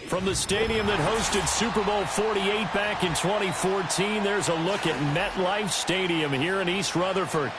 From the stadium that hosted Super Bowl 48 back in 2014, there's a look at MetLife Stadium here in East Rutherford.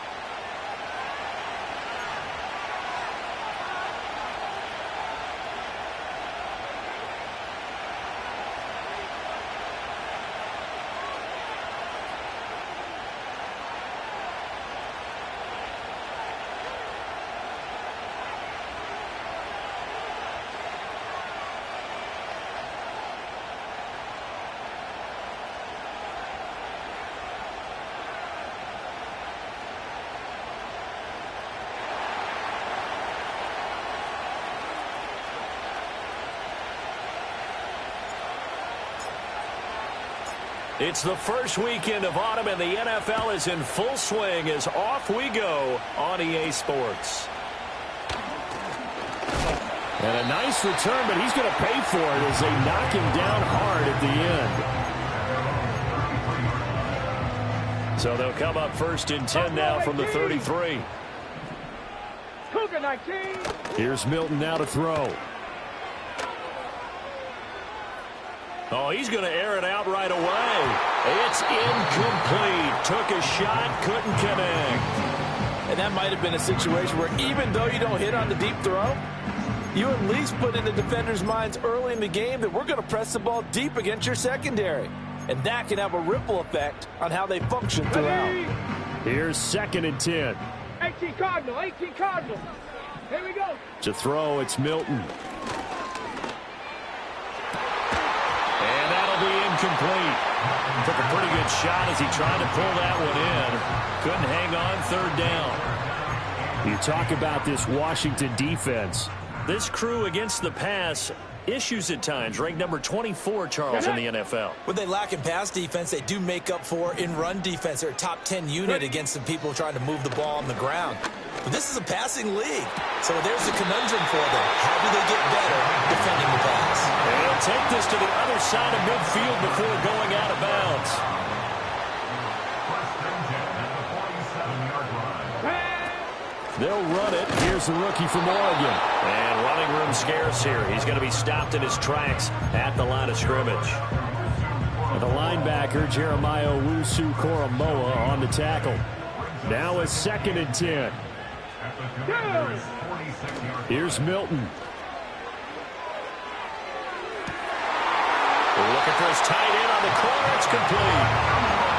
It's the first weekend of autumn, and the NFL is in full swing as off we go on EA Sports. And a nice return, but he's going to pay for it as they knock him down hard at the end. So they'll come up first and 10 now from the 33. Here's Milton now to throw. Oh, he's going to air it out right away. It's incomplete. Took a shot, couldn't connect. And that might have been a situation where even though you don't hit on the deep throw, you at least put in the defender's minds early in the game that we're going to press the ball deep against your secondary. And that can have a ripple effect on how they function throughout. Here's 2nd and 10. 18 Cardinal, 18 Cardinal. Here we go. To throw, it's Milton. And that'll be incomplete. Took a pretty good shot as he tried to pull that one in. Couldn't hang on 3rd down. You talk about this Washington defense. This crew against the pass, issues at times. Ranked number 24, Charles, in the NFL. When they lack in pass defense, they do make up for in run defense. They're a top 10 unit against the people trying to move the ball on the ground. But this is a passing league, so there's a conundrum for them. How do they get better defending the pass? And they'll take this to the other side of midfield before going out of bounds. They'll run it. Here's the rookie from Oregon. And running room scarce here. He's going to be stopped in his tracks at the line of scrimmage. And the linebacker, Jeremiah Owusu-Koramoah, on the tackle. Now it's 2nd and 10. Here's Milton. Looking for his tight end on the corner. It's complete.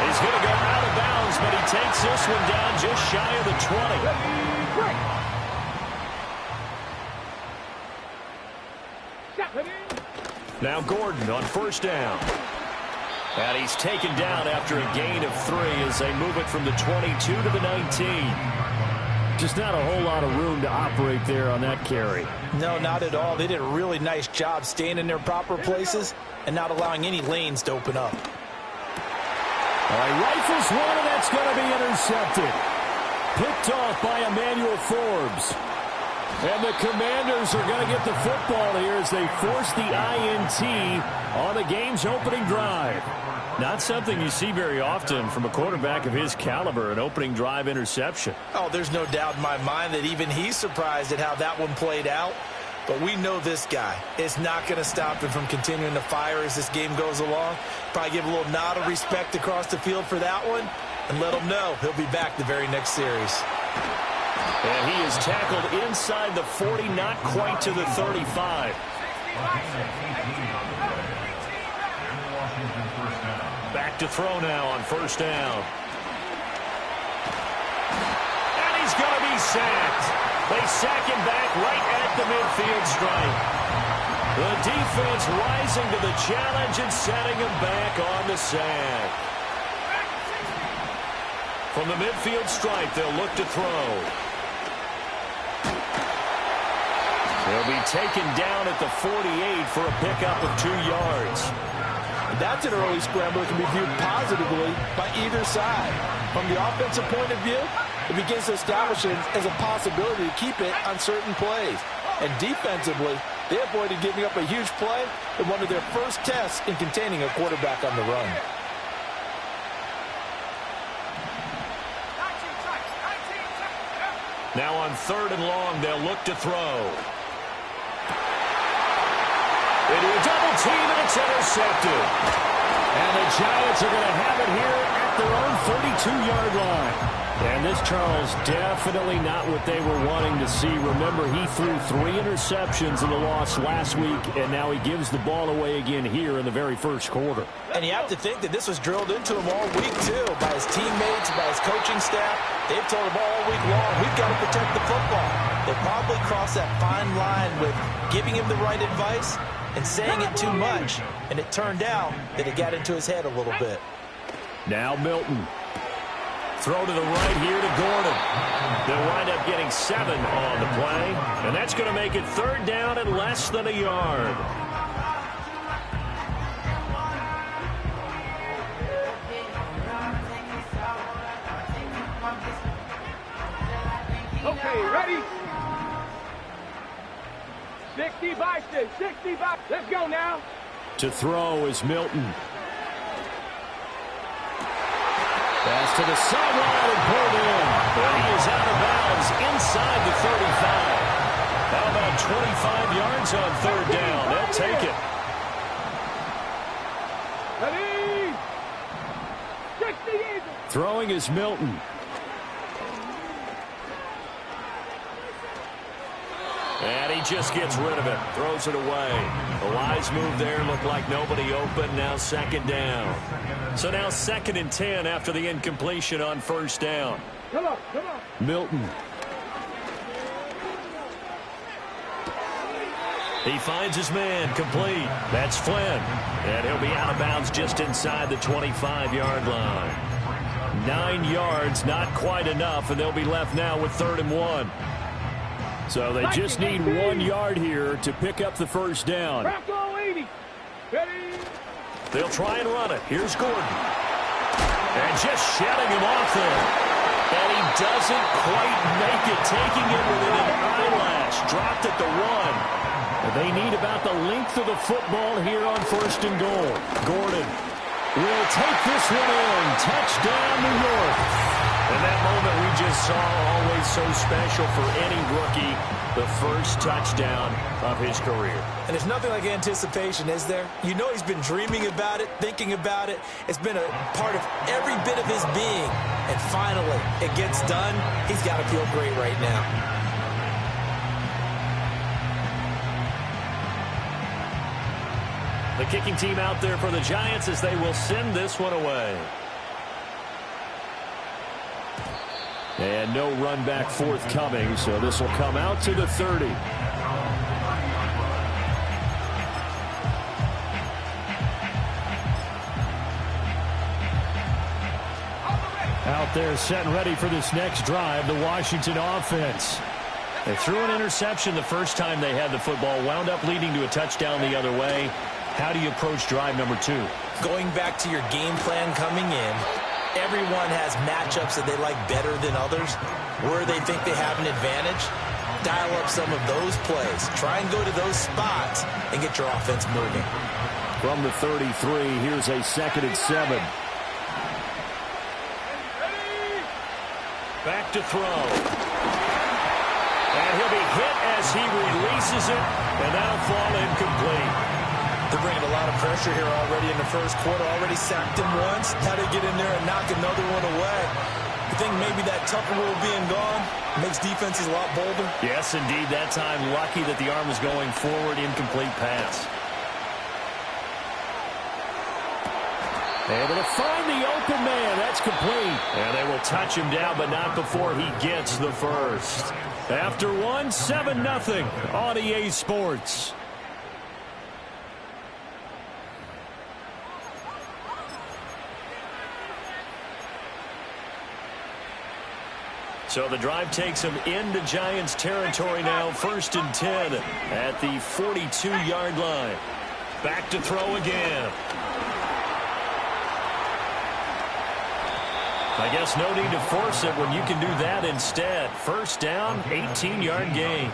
He's going to go out of bounds, but he takes this one down just shy of the 20. Now Gordon on 1st down. And he's taken down after a gain of 3 as they move it from the 22 to the 19. Just not a whole lot of room to operate there on that carry. No, not at all. They did a really nice job staying in their proper places and not allowing any lanes to open up. All right, rifles one, and that's going to be intercepted. Picked off by Emmanuel Forbes. And the Commanders are going to get the football here as they force the INT on the game's opening drive. Not something you see very often from a quarterback of his caliber, an opening drive interception. Oh, there's no doubt in my mind that even he's surprised at how that one played out. But we know this guy is not going to stop him from continuing to fire as this game goes along. Probably give a little nod of respect across the field for that one and let him know he'll be back the very next series. And he is tackled inside the 40, not quite to the 35. Back to throw now on 1st down. And he's going to be sacked. They sack him back right at the midfield stripe. The defense rising to the challenge and setting him back on the sack. From the midfield stripe, they'll look to throw. He'll be taken down at the 48 for a pickup of 2 yards. That's an early scramble that can be viewed positively by either side. From the offensive point of view, it begins to establish it as a possibility to keep it on certain plays. And defensively, they avoided giving up a huge play in one of their first tests in containing a quarterback on the run. Now on 3rd and long, they'll look to throw. Into a double team, and it's intercepted. And the Giants are going to have it here at their own 32-yard line. And this, Charles, definitely not what they were wanting to see. Remember, he threw 3 interceptions in the loss last week, and now he gives the ball away again here in the very first quarter. And you have to think that this was drilled into him all week, too, by his teammates, by his coaching staff. They've told him all week long, we've got to protect the football. They probably crossed that fine line with giving him the right advice and saying it too much, and it turned out that it got into his head a little bit. Now Milton. Throw to the right here to Gordon. They'll wind up getting 7 on the play, and that's going to make it 3rd down and less than a yard. Okay, ready? 60-by-6, 60-by. Let's go now. To throw is Milton. Pass to the sideline and pulled in. And he is out of bounds inside the 35. How about 25 yards on 3rd down? They'll take it. Ready? 60 easy. Throwing is Milton. And he just gets rid of it. Throws it away. A wise move there. Looked like nobody open. Now 2nd down. So now 2nd and 10 after the incompletion on 1st down. Come on. Milton. He finds his man complete. That's Flynn. And he'll be out of bounds just inside the 25-yard line. 9 yards, not quite enough, and they'll be left now with 3rd and 1. So they just need 1 yard here to pick up the 1st down. They'll try and run it. Here's Gordon. And just shutting him off there. And he doesn't quite make it, taking it within an eyelash. Dropped at the 1. They need about the length of the football here on 1st and goal. Gordon will take this one in. Touchdown, New York. And that moment we just saw, always so special for any rookie, the first touchdown of his career. And there's nothing like anticipation, is there? You know he's been dreaming about it, thinking about it. It's been a part of every bit of his being. And finally, it gets done. He's got to feel great right now. The kicking team out there for the Giants as they will send this one away. And no run back forthcoming, so this will come out to the 30. Out there set and ready for this next drive, the Washington offense. They threw an interception the first time they had the football, wound up leading to a touchdown the other way. How do you approach drive number 2? Going back to your game plan coming in, everyone has matchups that they like better than others, where they think they have an advantage. Dial up some of those plays. Try and go to those spots and get your offense moving. From the 33, here's a 2nd and 7. Back to throw. And he'll be hit as he releases it, and that'll fall incomplete. They're bringing a lot of pressure here already in the first quarter. Already sacked him once. How to get in there and knock another one away. I think maybe that Tucker rule being gone makes defenses a lot bolder. Yes, indeed. That time, lucky that the arm was going forward. Incomplete pass. Able to find the open man. That's complete. And they will touch him down, but not before he gets the first. After one, 7-0 on EA Sports. So the drive takes him into Giants territory now. 1st and 10 at the 42-yard line. Back to throw again. I guess no need to force it when you can do that instead. 1st down, 18-yard gain.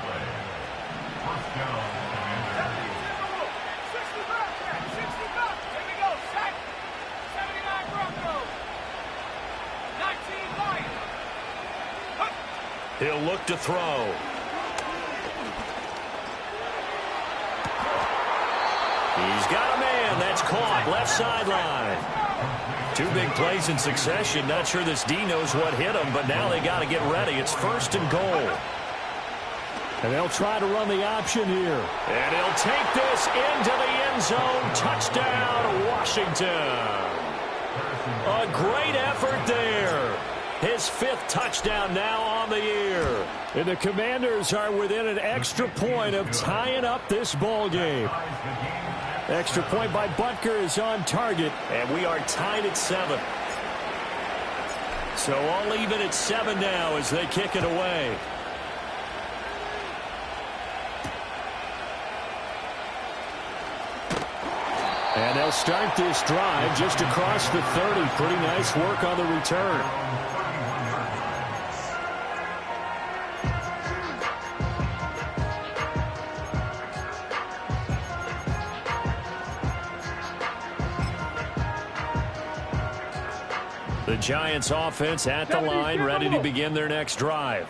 He'll look to throw. again. That's caught. Left sideline. Two big plays in succession. Not sure this D knows what hit him, but now they got to get ready. It's 1st and goal. And they'll try to run the option here. And he'll take this into the end zone. Touchdown, Washington. A great effort there. His 5th touchdown now on the year. And the Commanders are within an extra point of tying up this ball game. Extra point by Butker is on target. And we are tied at 7. So all even at 7 now as they kick it away. And they'll start this drive just across the 30. Pretty nice work on the return. The Giants offense at the line, ready to begin their next drive.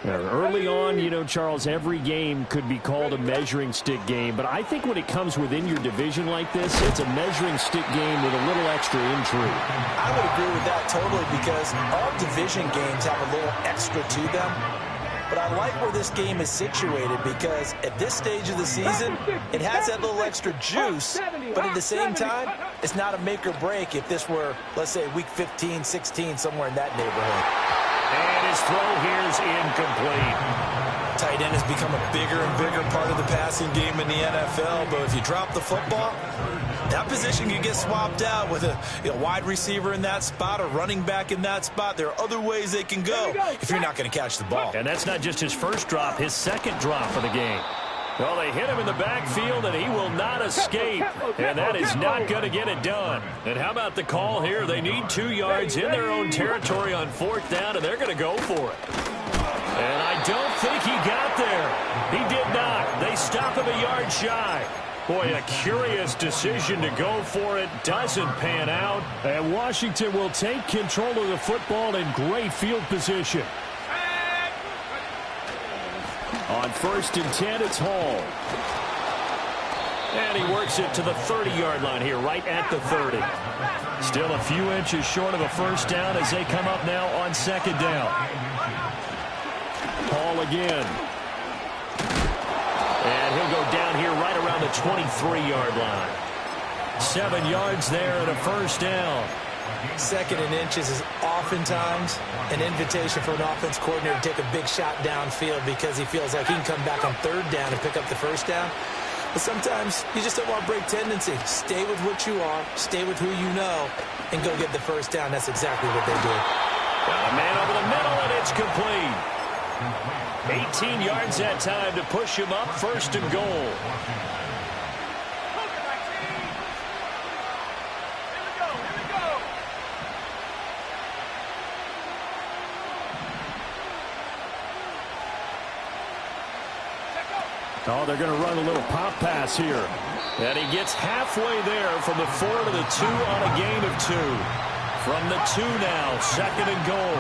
Early on, you know, Charles, every game could be called a measuring stick game. But I think when it comes within your division like this, it's a measuring stick game with a little extra intrigue. I would agree with that totally because all division games have a little extra to them. But I like where this game is situated because at this stage of the season, it has that little extra juice. But at the same time, it's not a make or break if this were, let's say, week 15, 16, somewhere in that neighborhood. And his throw here is incomplete. Tight end has become a bigger and bigger part of the passing game in the NFL. But if you drop the football, that position can get swapped out with a wide receiver in that spot, a running back in that spot. There are other ways they can go if you're not going to catch the ball. And that's not just his first drop, his second drop of the game. Well, they hit him in the backfield, and he will not escape. And that is not going to get it done. And how about the call here? They need 2 yards in their own territory on 4th down, and they're going to go for it. And I don't think he got there. He did not. They stop him a yard shy. Boy, a curious decision to go for it. Doesn't pan out. And Washington will take control of the football in great field position. On 1st and 10, it's Hall. And he works it to the 30-yard line here, right at the 30. Still a few inches short of a first down as they come up now on 2nd down. Hall again. And he'll go down here right around the 23-yard line. 7 yards there and a first down. 2nd and inches is oftentimes an invitation for an offense coordinator to take a big shot downfield because he feels like he can come back on 3rd down and pick up the first down. But sometimes you just don't want to break tendency. Stay with what you are, stay with who you know, and go get the first down. That's exactly what they did. Got a man over the middle, and it's complete. 18 yards that time to push him up, 1st and goal. Oh, they're going to run a little pop pass here. And he gets halfway there from the 4 to the 2 on a gain of 2. From the 2 now, 2nd and goal.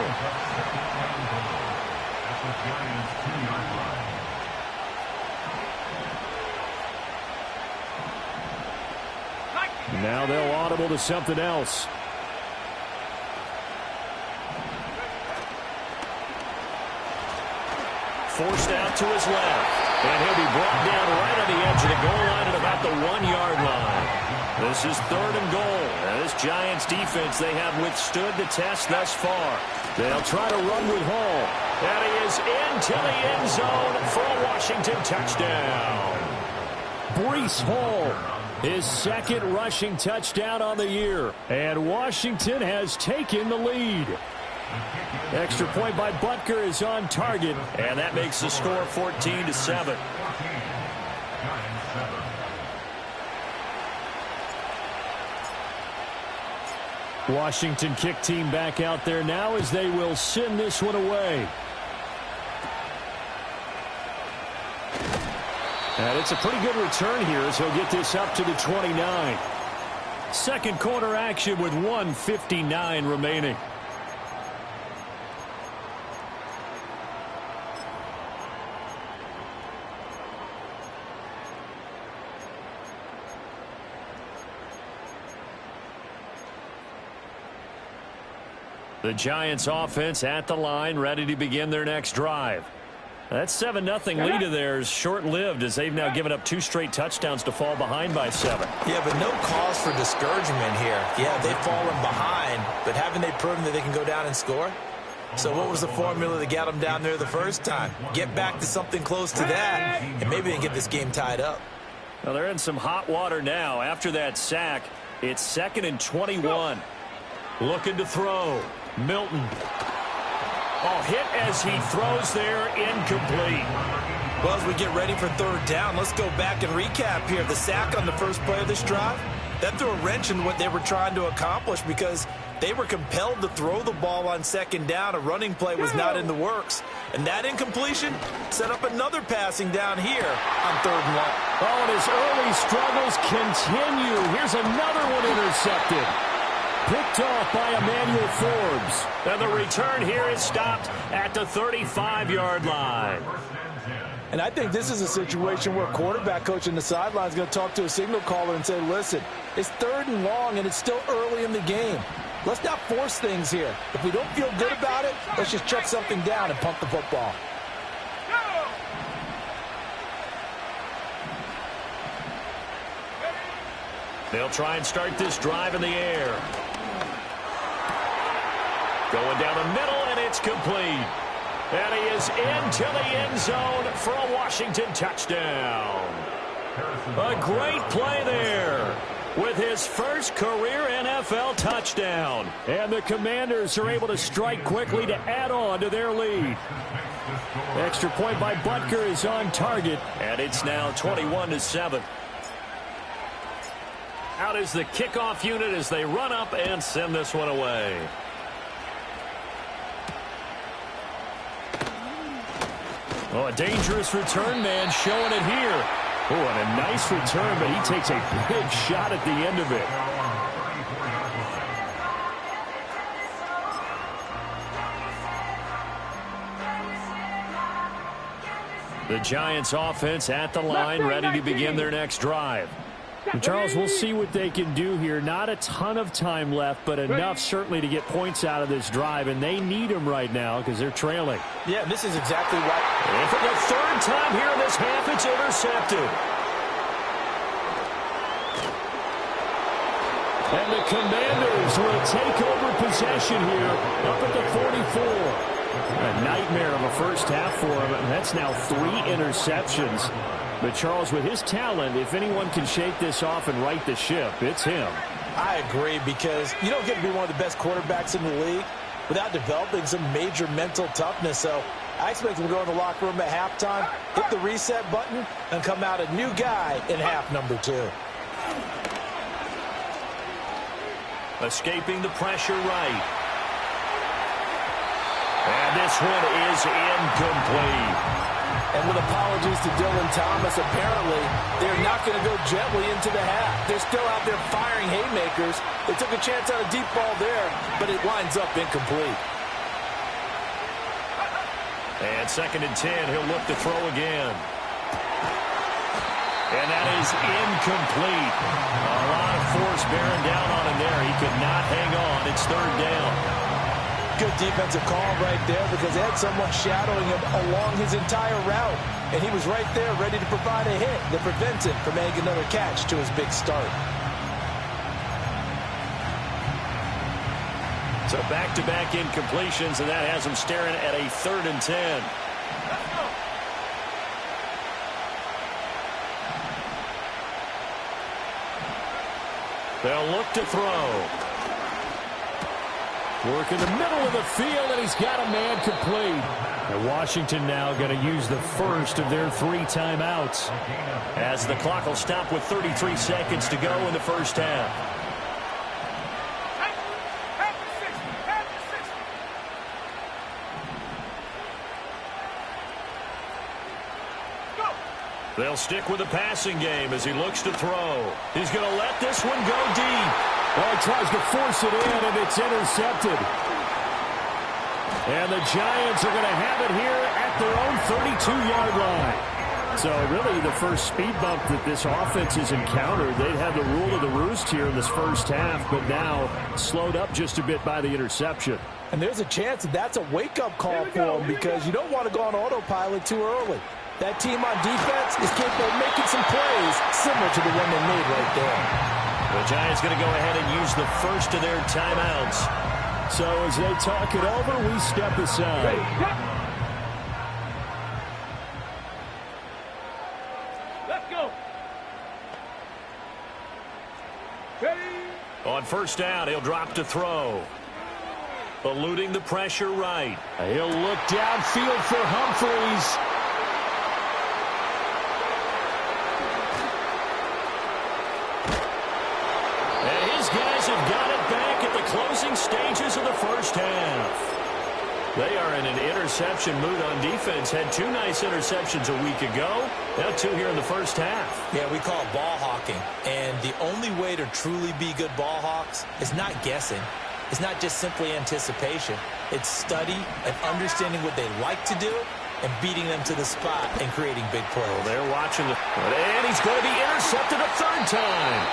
Now they'll audible to something else. Forced out to his left. And he'll be brought down right on the edge of the goal line at about the 1-yard line. This is 3rd and goal. And this Giants defense, they have withstood the test thus far. They'll try to run with Hall. And he is into the end zone for a Washington touchdown. Breece Hall, his 2nd rushing touchdown on the year. And Washington has taken the lead. Extra point by Butker is on target, and that makes the score 14-7. Washington kick team back out there now as they will send this one away. And it's a pretty good return here as he'll get this up to the 29. 2nd quarter action with 1:59 remaining. The Giants offense at the line, ready to begin their next drive. That 7-0 lead of theirs short-lived as they've now given up 2 straight touchdowns to fall behind by 7. Yeah, but no cause for discouragement here. Yeah, they've fallen behind, but haven't they proven that they can go down and score? So what was the formula that got them down there the first time? Get back to something close to that, and maybe they can get this game tied up. Well, they're in some hot water now. After that sack, it's 2nd and 21. Looking to throw. Milton. Oh, hit as he throws there, incomplete. Well, as we get ready for 3rd down, let's go back and recap here. The sack on the first play of this drive, that threw a wrench in what they were trying to accomplish because they were compelled to throw the ball on 2nd down. A running play was not in the works. And that incompletion set up another passing down here on 3rd and long. Oh, and his early struggles continue. Here's another one intercepted. Picked off by Emmanuel Forbes. And the return here is stopped at the 35-yard line. And I think this is a situation where quarterback coach in the sideline is going to talk to a signal caller and say, listen, it's 3rd and long and it's still early in the game. Let's not force things here. If we don't feel good about it, let's just chuck something down and pump the football. They'll try and start this drive in the air. Going down the middle, and it's complete. And he is into the end zone for a Washington touchdown. A great play there with his first career NFL touchdown. And the Commanders are able to strike quickly to add on to their lead. Extra point by Butker is on target, and it's now 21-7. Out is the kickoff unit as they run up and send this one away. Oh, a dangerous return man showing it here. Oh, and a nice return, but he takes a big shot at the end of it. The Giants offense at the line, ready to begin their next drive. And Charles, we'll see what they can do here. Not a ton of time left, but enough certainly to get points out of this drive, and they need them right now because they're trailing. Yeah, this is exactly right. And for the 3rd time here in this half, it's intercepted. And the Commanders will take over possession here up at the 44. A nightmare of a first half for him, and that's now 3 interceptions. But, Charles, with his talent, if anyone can shake this off and right the ship, it's him. I agree, because you don't get to be one of the best quarterbacks in the league without developing some major mental toughness. So I expect him to go in the locker room at halftime, hit the reset button, and come out a new guy in half number 2. Escaping the pressure right. And this one is incomplete. And with apologies to Dylan Thomas, apparently they're not going to go gently into the half. They're still out there firing haymakers. They took a chance on a deep ball there, but it winds up incomplete. And 2nd and 10, he'll look to throw again. And that is incomplete. A lot of force bearing down on him there. He could not hang on. It's 3rd down. Good defensive call right there because they had someone shadowing him along his entire route. And he was right there ready to provide a hit that prevents him from making another catch to his big start. So back-to-back incompletions, and that has him staring at a 3rd and 10. They'll look to throw. Work in the middle of the field, and he's got a man complete. And Washington now going to use the first of their 3 timeouts as the clock will stop with 33 seconds to go in the first half. They'll stick with the passing game as he looks to throw. He's going to let this one go deep. Well, he tries to force it in, and it's intercepted. And the Giants are going to have it here at their own 32-yard line. So really the first speed bump that this offense has encountered, they'd have the rule of the roost here in this first half, but now slowed up just a bit by the interception. And there's a chance that that's a wake-up call for them because you don't want to go on autopilot too early. That team on defense is capable of making some plays similar to the one they made right there. The Giants going to go ahead and use the first of their timeouts. So as they talk it over, we step aside. Let's go. Ready. On first down, he'll drop to throw. Eluding the pressure right. He'll look downfield for Humphreys. And his guys have got it back at the closing stages of the first half. They are in an interception mood on defense. Had 2 nice interceptions a week ago. Now 2 here in the first half. Yeah, we call it ball hawking. And the only way to truly be good ball hawks is not guessing. It's not just simply anticipation. It's study and understanding what they like to do and beating them to the spot and creating big plays. Well, they're watching the... And he's going to be intercepted a third time.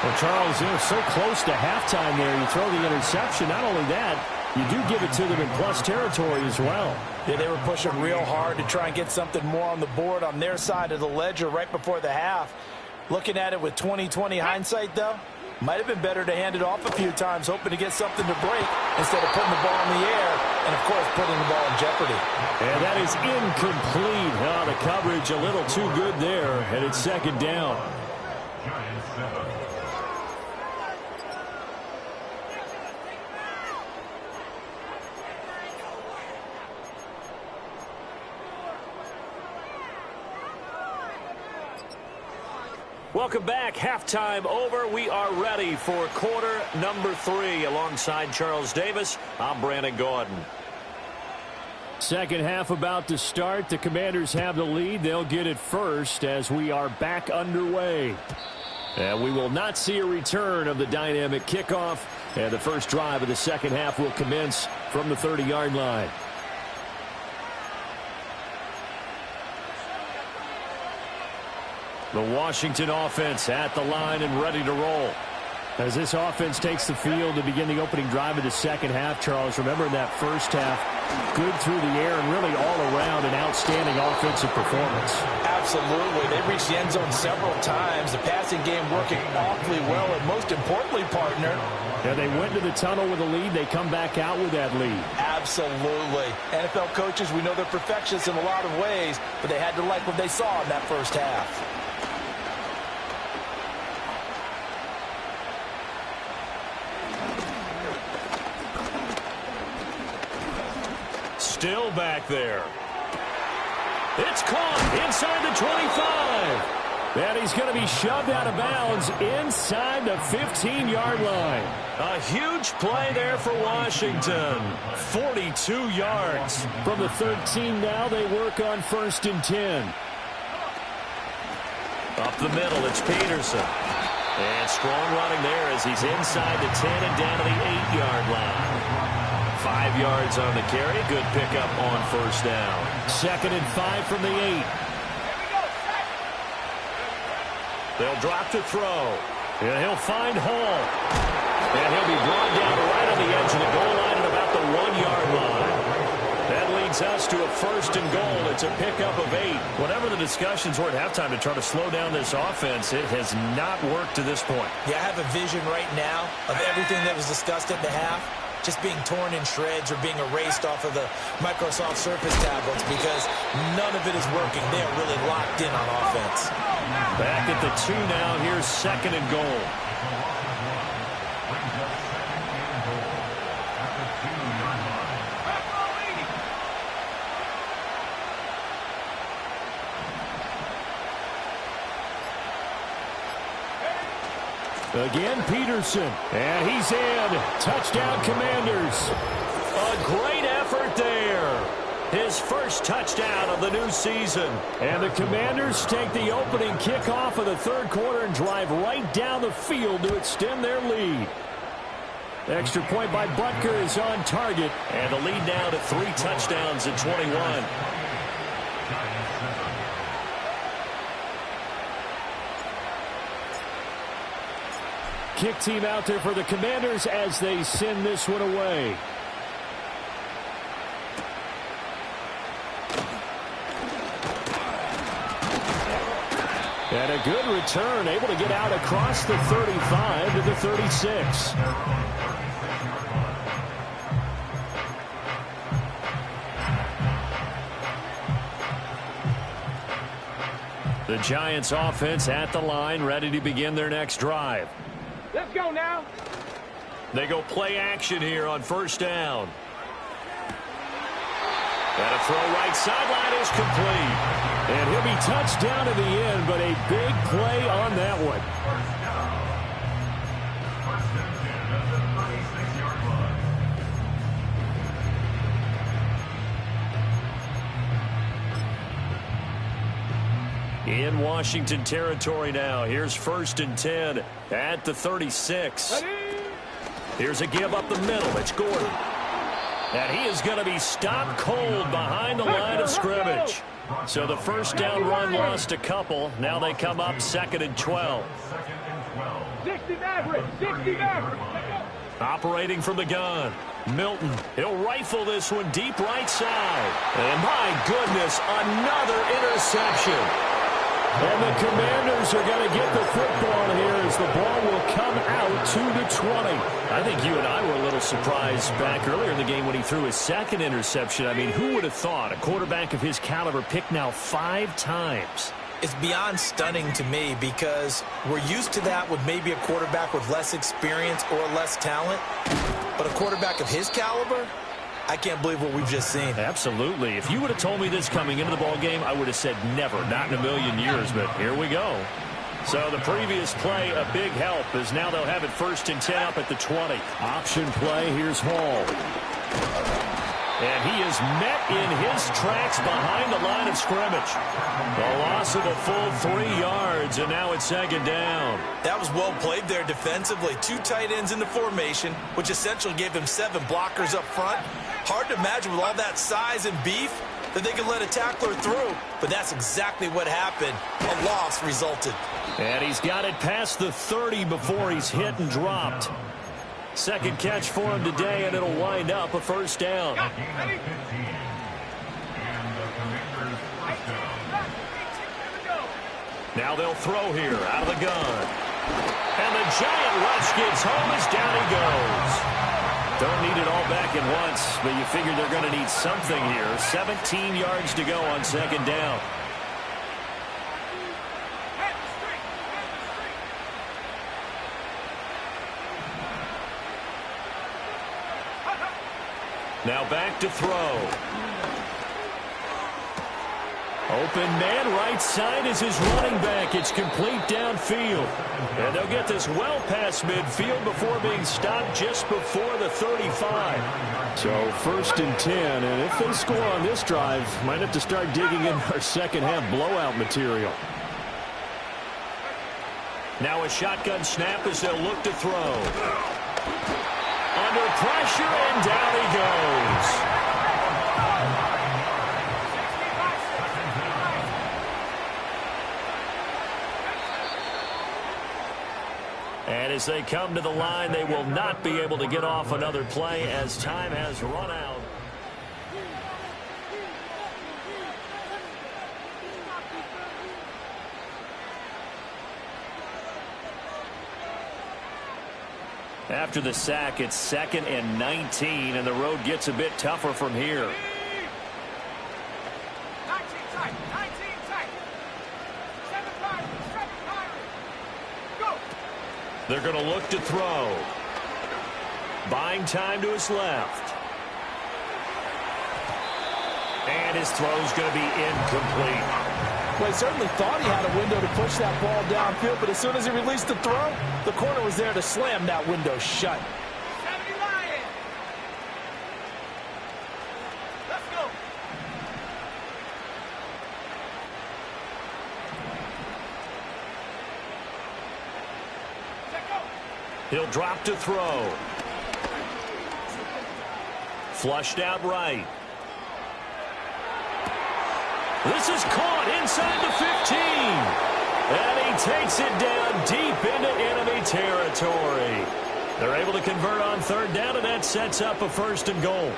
Well, Charles, they're so close to halftime there. You throw the interception. Not only that, you do give it to them in plus territory as well. Yeah, they were pushing real hard to try and get something more on the board on their side of the ledger right before the half. Looking at it with 20/20 hindsight, though, might have been better to hand it off a few times, hoping to get something to break instead of putting the ball in the air and, of course, putting the ball in jeopardy. And that is incomplete. Oh, the coverage a little too good there, and it's second down. Welcome back. Halftime over. We are ready for quarter number 3. Alongside Charles Davis, I'm Brandon Gordon. Second half about to start. The Commanders have the lead. They'll get it first as we are back underway. And we will not see a return of the dynamic kickoff. And the first drive of the second half will commence from the 30-yard line. The Washington offense at the line and ready to roll. As this offense takes the field to begin the opening drive of the second half, Charles, remember in that first half, good through the air and really all around an outstanding offensive performance. Absolutely. They reached the end zone several times. The passing game working awfully well, and most importantly, partner, yeah, they went to the tunnel with a lead. They come back out with that lead. Absolutely. NFL coaches, we know they're perfectionists in a lot of ways, but they had to like what they saw in that first half. Still back there. It's caught inside the 25. And he's going to be shoved out of bounds inside the 15-yard line. A huge play there for Washington. 42 yards. From the 13 now, they work on 1st and 10. Up the middle, it's Peterson. And strong running there as he's inside the 10 and down to the 8-yard line. 5 yards on the carry. Good pickup on first down. 2nd and 5 from the 8. They'll drop to throw. And he'll find Hall. And he'll be brought down right on the edge of the goal line at about the 1-yard line. That leads us to a 1st and goal. It's a pickup of 8. Whatever the discussions were at halftime to try to slow down this offense, it has not worked to this point. Yeah, I have a vision right now of everything that was discussed at the half just being torn in shreds or being erased off of the Microsoft Surface tablets because none of it is working. They are really locked in on offense. Back at the 2 now. Here's 2nd and goal. Again, Peterson. And he's in. Touchdown, Commanders. A great effort there. His first touchdown of the new season. And the Commanders take the opening kickoff of the 3rd quarter and drive right down the field to extend their lead. Extra point by Butker is on target. And the lead now to 3 touchdowns at 21. kick team out there for the Commanders as they send this one away. And a good return, able to get out across the 35 to the 36. The Giants offense at the line, ready to begin their next drive. Let's go now. They go play action here on first down. And a throw right sideline is complete. And he'll be touched down in the end, but a big play on that one. In Washington territory now. Here's 1st and 10 at the 36. Here's a give up the middle. It's Gordon. And he is going to be stopped cold behind the line of scrimmage. So the first down run lost a couple. Now they come up 2nd and 12. 60 Maverick. 60 Maverick. Operating from the gun. Milton. He'll rifle this one deep right side. And my goodness, another interception. And the Commanders are going to get the football here as the ball will come out to the 20. I think you and I were a little surprised back earlier in the game when he threw his 2nd interception. I mean, who would have thought a quarterback of his caliber picked now 5 times? It's beyond stunning to me because we're used to that with maybe a quarterback with less experience or less talent. But a quarterback of his caliber, I can't believe what we've just seen. Absolutely. If you would have told me this coming into the ball game, I would have said never, not in a million years, but here we go. So the previous play, a big help, as now they'll have it 1st and 10 up at the 20. Option play, here's Hall. And he is met in his tracks behind the line of scrimmage. A loss of a full 3 yards, and now it's 2nd down. That was well played there defensively. 2 tight ends in the formation, which essentially gave them 7 blockers up front. Hard to imagine with all that size and beef that they could let a tackler through, but that's exactly what happened. A loss resulted. And he's got it past the 30 before he's hit and dropped. 2nd catch for him today, and it'll wind up a 1st down. Now they'll throw here out of the gun. And the giant rush gets home as down he goes. Don't need it all back at once, but you figure they're going to need something here. 17 yards to go on 2nd down. Now back to throw. Open man right side is his running back. It's complete downfield. And they'll get this well past midfield before being stopped just before the 35. So 1st and 10. And if they score on this drive, might have to start digging in our second half blowout material. Now a shotgun snap as they'll look to throw. Under pressure, and down he goes. And as they come to the line, they will not be able to get off another play as time has run out. After the sack, it's 2nd and 19, and the road gets a bit tougher from here. 19 tight, 19 tight. 7 Pirates, 7 Pirates. Go. They're going to look to throw. Buying time to his left. And his throw's going to be incomplete. Well, he certainly thought he had a window to push that ball downfield, but as soon as he released the throw, the corner was there to slam that window shut. 70 Lions. Let's go. He'll drop to throw. Flushed out right. This is caught inside the 15. And he takes it down deep into enemy territory. They're able to convert on third down, and that sets up a 1st and goal.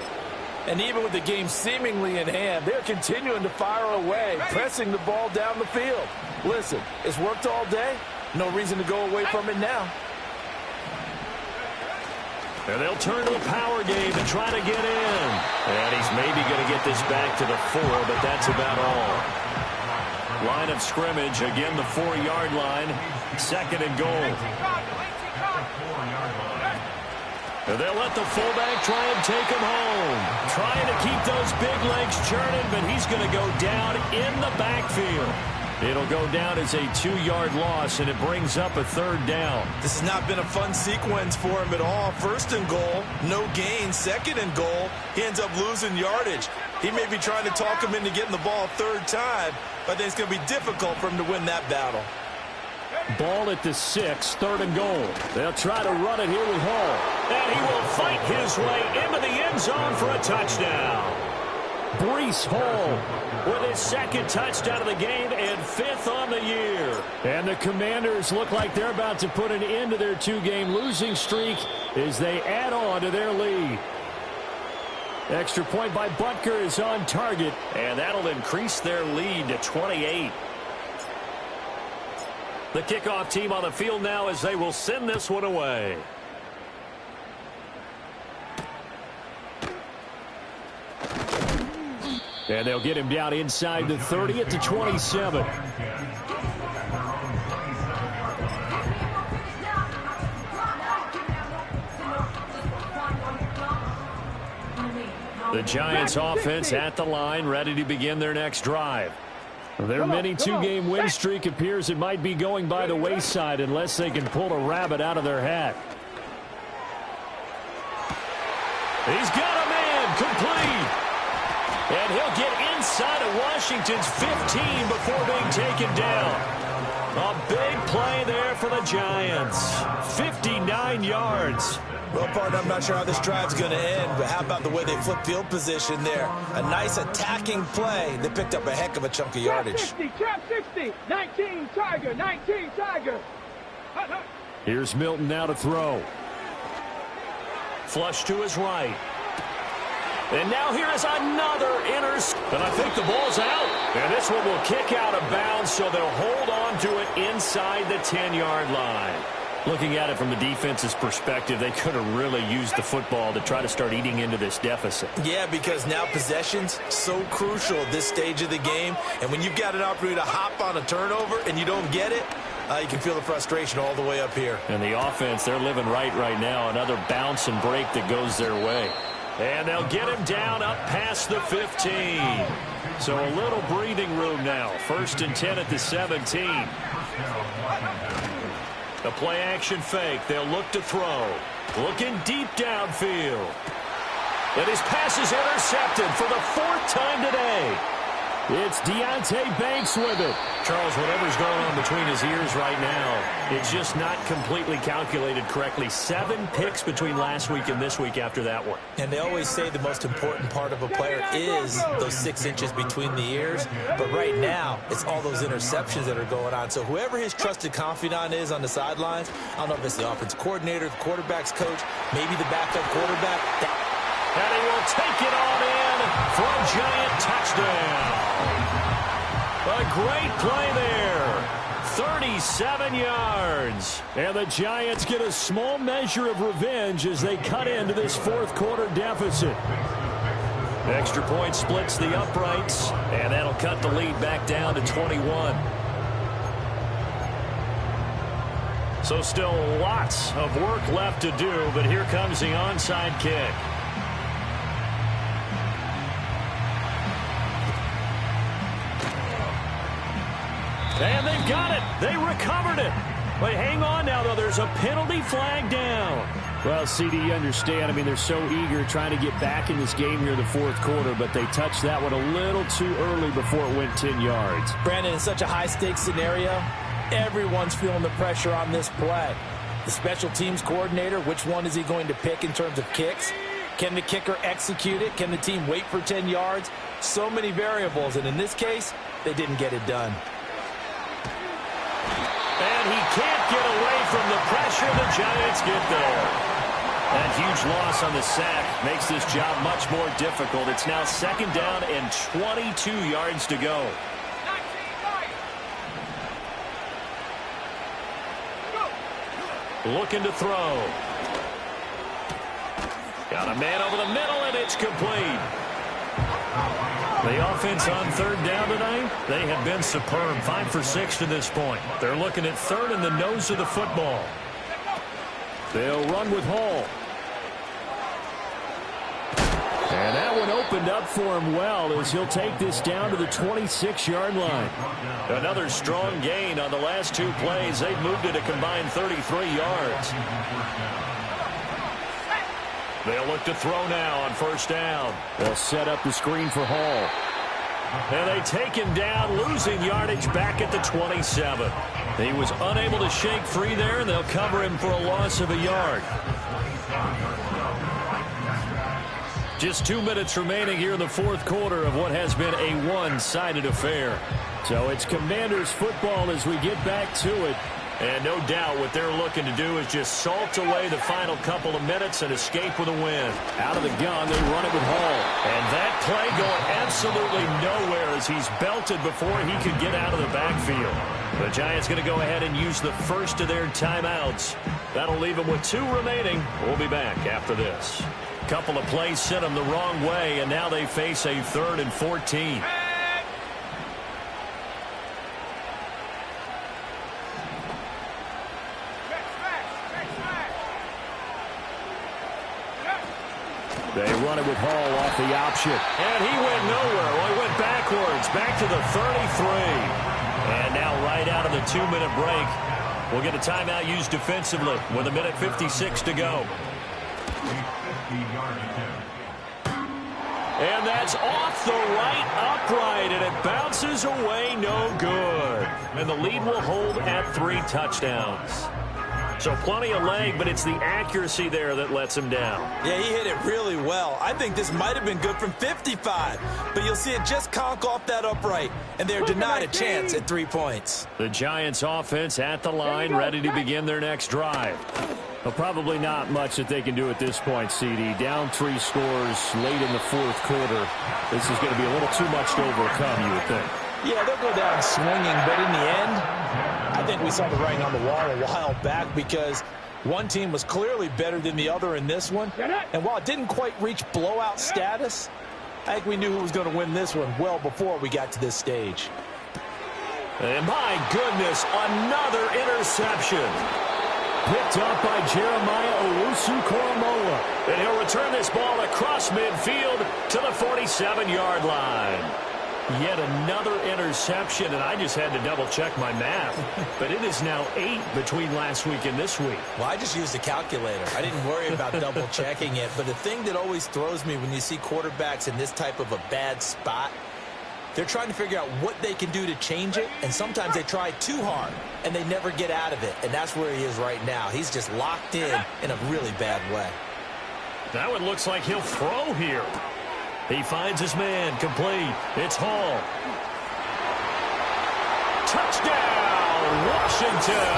And even with the game seemingly in hand, they're continuing to fire away, pressing the ball down the field. Listen, it's worked all day. No reason to go away from it now. And they'll turn to the power game to try to get in. And he's maybe going to get this back to the 4, but that's about all. Line of scrimmage, again the 4-yard line. 2nd and goal. And they'll let the fullback try and take him home. Trying to keep those big legs churning, but he's going to go down in the backfield. It'll go down as a 2-yard loss, and it brings up a 3rd down. This has not been a fun sequence for him at all. 1st and goal, no gain. 2nd and goal, he ends up losing yardage. He may be trying to talk him into getting the ball 3rd time, but I think it's going to be difficult for him to win that battle. Ball at the 6, 3rd and goal. They'll try to run it here with Hall. And he will fight his way into the end zone for a touchdown. Breece Hall with his 2nd touchdown of the game and 5th on the year. And the Commanders look like they're about to put an end to their 2-game losing streak as they add on to their lead. Extra point by Butker is on target, and that'll increase their lead to 28. The kickoff team on the field now as they will send this one away. And they'll get him down inside the 30 at the 27. The Giants offense at the line, ready to begin their next drive. Their mini 2-game win streak appears it might be going by the wayside unless they can pull a rabbit out of their hat. He's got a man complete. And he'll get inside of Washington's 15 before being taken down. A big play there for the Giants. 59 yards. Well, partner, I'm not sure how this drive's going to end, but how about the way they flip field position there? A nice attacking play. They picked up a heck of a chunk of yardage. Trap 60, 19 Tiger, 19 Tiger. Here's Milton now to throw. Flush to his right. And now here is another interception. And I think the ball's out. And this one will kick out of bounds, so they'll hold on to it inside the 10-yard line. Looking at it from the defense's perspective, they could have really used the football to try to start eating into this deficit. Yeah, because now possession's so crucial at this stage of the game. And when you've got an opportunity to hop on a turnover and you don't get it, you can feel the frustration all the way up here. And the offense, they're living right now. Another bounce and break that goes their way. And they'll get him down up past the 15. So a little breathing room now. 1st and 10 at the 17. The play-action fake. They'll look to throw. Looking deep downfield. And his pass is intercepted for the 4th time today. It's Deonte Banks with it. Charles, whatever's going on between his ears right now, it's just not completely calculated correctly. 7 picks between last week and this week after that one. And they always say the most important part of a player is those 6 inches between the ears. But right now, it's all those interceptions that are going on. So whoever his trusted confidant is on the sidelines, I don't know if it's the offensive coordinator, the quarterback's coach, maybe the backup quarterback. And he will take it on in for a giant touchdown. A great play there. 37 yards. And the Giants get a small measure of revenge as they cut into this 4th quarter deficit. Extra point splits the uprights, and that'll cut the lead back down to 21. So still lots of work left to do, but here comes the onside kick. And they've got it. They recovered it. But hang on now, though. There's a penalty flag down. Well, CD, you understand. I mean, they're so eager trying to get back in this game here in the 4th quarter, but they touched that one a little too early before it went 10 yards. Brandon, in such a high-stakes scenario, everyone's feeling the pressure on this play. The special teams coordinator, which one is he going to pick in terms of kicks? Can the kicker execute it? Can the team wait for 10 yards? So many variables, and in this case, they didn't get it done. and he can't get away from the pressure. The Giants get there. That huge loss on the sack makes this job much more difficult. It's now 2nd down and 22 yards to go. Looking to throw. Got a man over the middle, and it's complete. The offense on 3rd down tonight, they have been superb. 5 for 6 to this point. They're looking at 3rd in the nose of the football. They'll run with Hall. And that one opened up for him well as he'll take this down to the 26-yard line. Another strong gain on the last 2 plays. They've moved it a combined 33 yards. They'll look to throw now on 1st down. They'll set up the screen for Hall. And they take him down, losing yardage back at the 27. He was unable to shake free there, and they'll cover him for a loss of a yard. Just 2 minutes remaining here in the 4th quarter of what has been a one-sided affair. So it's Commanders football as we get back to it. And no doubt what they're looking to do is just salt away the final couple of minutes and escape with a win. Out of the gun, they run it with Hall. And that play going absolutely nowhere as he's belted before he could get out of the backfield. The Giants going to go ahead and use the first of their timeouts. That'll leave them with 2 remaining. We'll be back after this. Couple of plays sent them the wrong way, and now they face a 3rd and 14. They run it with Hall off the option. And he went nowhere. Well, he went backwards, back to the 33. And now right out of the 2-minute break, we'll get a timeout used defensively with 1:56 to go. And that's off the right upright, and it bounces away no good. And the lead will hold at 3 touchdowns. So plenty of leg, but it's the accuracy there that lets him down. Yeah, he hit it really well. I think this might have been good from 55, but you'll see it just conk off that upright, and they're denied a chance at 3 points. The Giants offense at the line, ready to begin their next drive. Well, probably not much that they can do at this point, CD. Down 3 scores late in the 4th quarter. This is going to be a little too much to overcome, you would think. Yeah, they'll go down swinging, but in the end, I think we saw the writing on the wall a while back because one team was clearly better than the other in this one. And while it didn't quite reach blowout status, I think we knew who was going to win this one well before we got to this stage. And my goodness, another interception. Picked up by Jeremiah Owusu-Koramoah. And he'll return this ball across midfield to the 47-yard line. Yet another interception, and I just had to double-check my math. But it is now 8 between last week and this week. Well, I just used a calculator. I didn't worry about double-checking it. But the thing that always throws me when you see quarterbacks in this type of a bad spot, they're trying to figure out what they can do to change it, and sometimes they try too hard, and they never get out of it. And that's where he is right now. He's just locked in a really bad way. That one looks like he'll throw here. He finds his man, complete. It's Hall. Touchdown, Washington!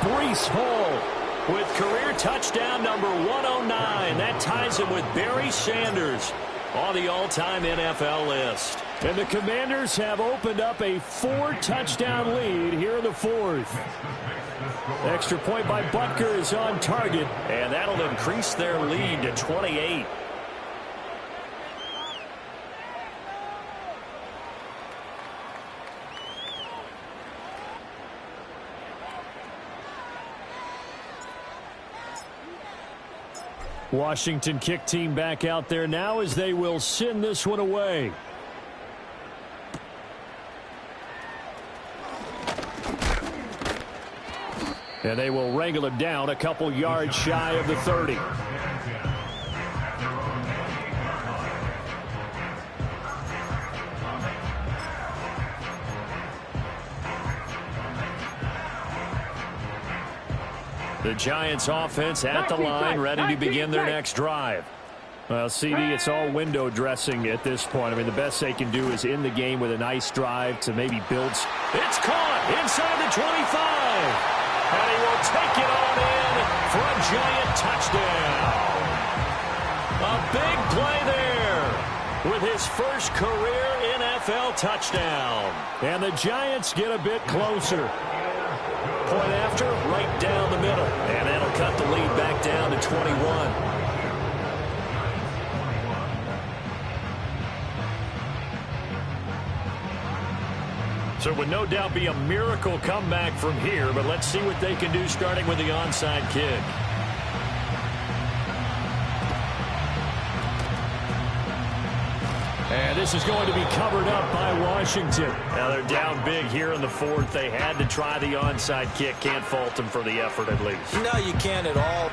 Breece Hall with career touchdown number 109. That ties him with Barry Sanders on the all-time NFL list. And the Commanders have opened up a 4-touchdown lead here in the 4th. Extra point by Butker is on target, and that'll increase their lead to 28. Washington kick team back out there now as they will send this one away. And they will wrangle him down a couple yards shy of the 30. The Giants offense at the line, ready to begin their next drive. Well, CD, it's all window dressing at this point. I mean, the best they can do is end the game with a nice drive to maybe build. It's caught inside the 25. And he will take it on in for a giant touchdown. A big play there with his first career NFL touchdown. And the Giants get a bit closer. Point after, right down the middle. And that'll cut the lead back down to 21. So it would no doubt be a miracle comeback from here, but let's see what they can do starting with the onside kick. And this is going to be covered up by Washington. Now they're down big here in the fourth. They had to try the onside kick. Can't fault them for the effort at least. No, you can't at all.